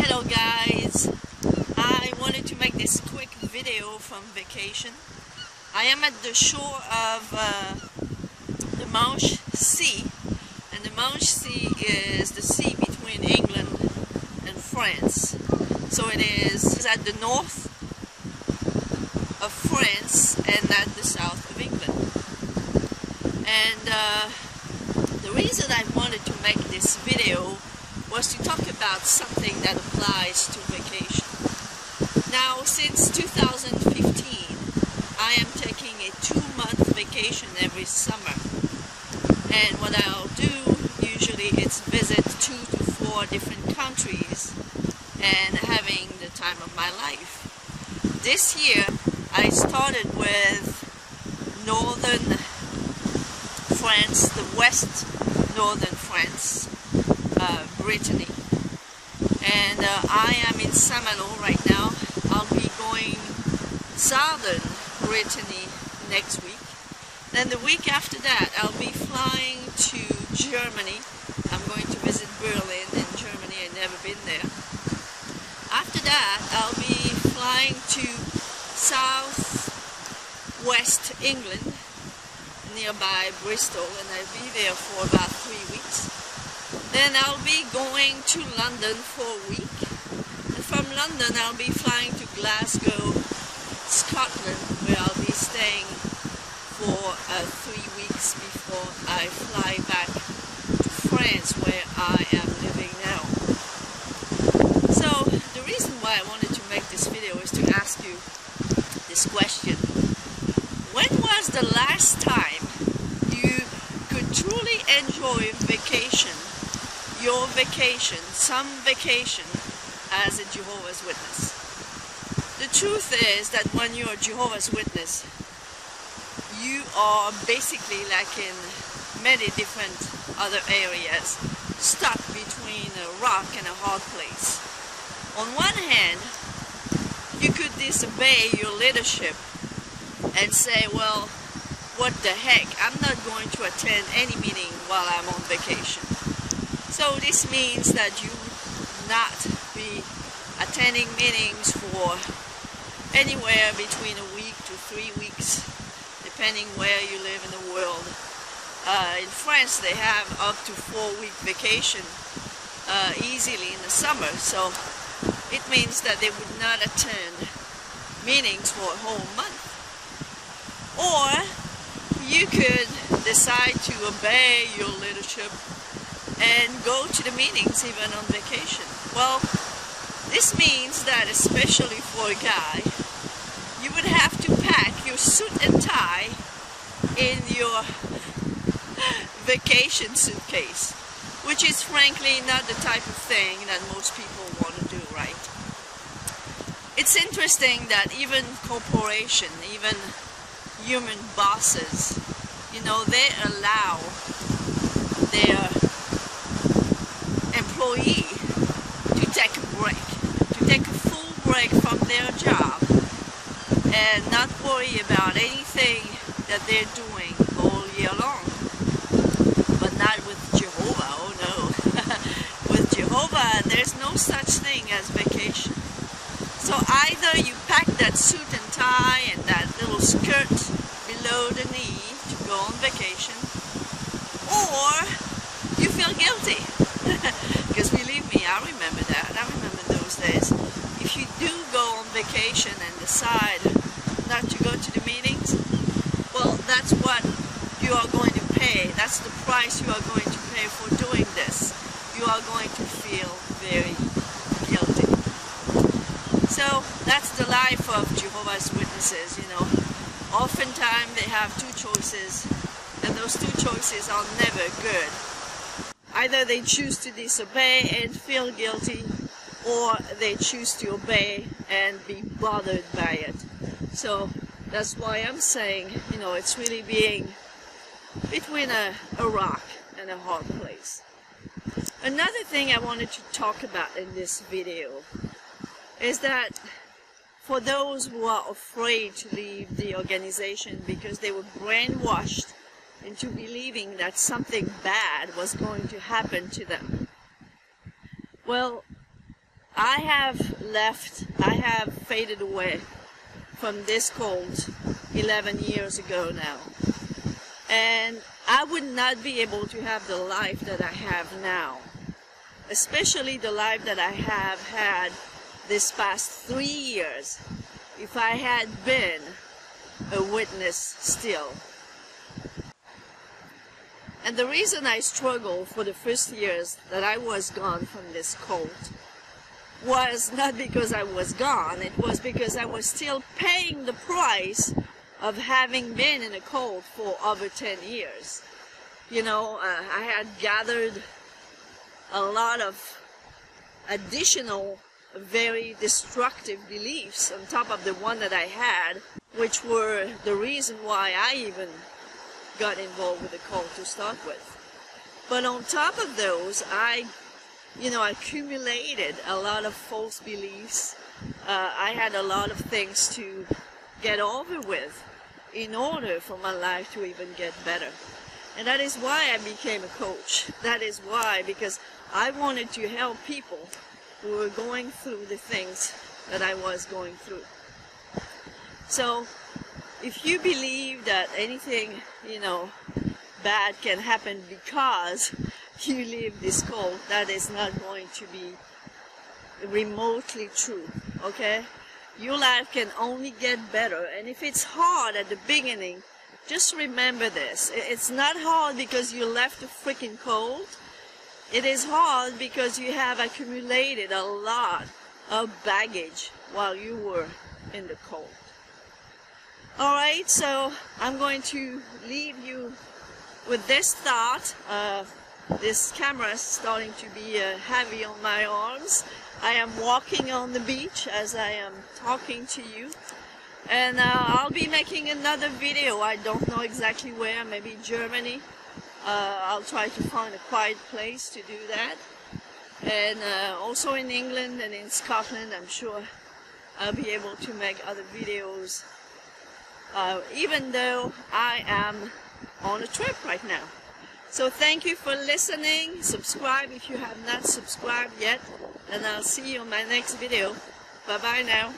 Hello guys, I wanted to make this quick video from vacation. I am at the shore of the Manche Sea, and the Manche Sea is the sea between England and France. So it is at the north of France and at the south of England. And the reason I wanted to make this video was to talk about something that applies to vacation. Now, since 2015, I am taking a 2-month vacation every summer. And what I'll do, usually, is visit 2 to 4 different countries and having the time of my life. This year, I started with northern France, the west northern France, Brittany, and I am in Saint-Malo right now. I'll be going southern Brittany next week. Then the week after that, I'll be flying to Germany. I'm going to visit Berlin in Germany. I've never been there. After that, I'll be flying to southwest England, nearby Bristol, and I'll be there for about 3 weeks. Then I'll be going to London for a week, and from London I'll be flying to Glasgow, Scotland, where I'll be staying for 3 weeks before I fly back to France, where I am living now. So the reason why I wanted to make this video is to ask you this question: when was the last time you could truly enjoy vacation, your vacation, some vacation, as a Jehovah's Witness? The truth is that when you're a Jehovah's Witness, you are basically, like in many different other areas, stuck between a rock and a hard place. On one hand, you could disobey your leadership and say, well, what the heck, I'm not going to attend any meeting while I'm on vacation. So this means that you would not be attending meetings for anywhere between a week to 3 weeks, depending where you live in the world. In France, they have up to 4-week vacation easily in the summer, so it means that they would not attend meetings for a whole month. Or you could decide to obey your leadership and go to the meetings even on vacation. Well, this means that, especially for a guy, you would have to pack your suit and tie in your vacation suitcase, which is frankly not the type of thing that most people want to do, right? It's interesting that even corporation, even human bosses, you know, they allow their employee to take a break, to take a full break from their job and not worry about anything that they're doing all year long. But not with Jehovah, oh no. With Jehovah, there's no such thing as vacation. So either you pack that suit and tie and that little skirt below the knee to go on vacation, or you feel guilty. Because believe me, I remember that. I remember those days. If you do go on vacation and decide not to go to the meetings, well, that's what you are going to pay. That's the price you are going to pay for doing this. You are going to feel very guilty. So that's the life of Jehovah's Witnesses, you know. Oftentimes they have 2 choices, and those 2 choices are never good. Either they choose to disobey and feel guilty, or they choose to obey and be bothered by it. So that's why I'm saying, you know, it's really being between a rock and a hard place. Another thing I wanted to talk about in this video is that for those who are afraid to leave the organization because they were brainwashed into believing that something bad was going to happen to them, well, I have faded away from this cold 11 years ago now. And I would not be able to have the life that I have now, especially the life that I have had this past 3 years, if I had been a witness still. And the reason I struggled for the first years that I was gone from this cold was not because I was gone, it was because I was still paying the price of having been in a cold for over 10 years. You know, I had gathered a lot of additional very destructive beliefs on top of the one that I had, which were the reason why I even got involved with the cold to start with. But on top of those, I accumulated a lot of false beliefs. I had a lot of things to get over with in order for my life to even get better. And that is why I became a coach. That is why, because I wanted to help people who were going through the things that I was going through. So if you believe that anything, bad can happen because you live this cold, that is not going to be remotely true, okay? Your life can only get better, and if it's hard at the beginning, just remember this. It's not hard because you left the freaking cold. It is hard because you have accumulated a lot of baggage while you were in the cold. Alright, so I'm going to leave you with this thought. This camera is starting to be heavy on my arms. I am walking on the beach as I am talking to you. And I'll be making another video. I don't know exactly where, maybe Germany. I'll try to find a quiet place to do that. And also in England and in Scotland, I'm sure I'll be able to make other videos, even though I am on a trip right now. So thank you for listening. Subscribe if you have not subscribed yet, and I'll see you on my next video. Bye bye now.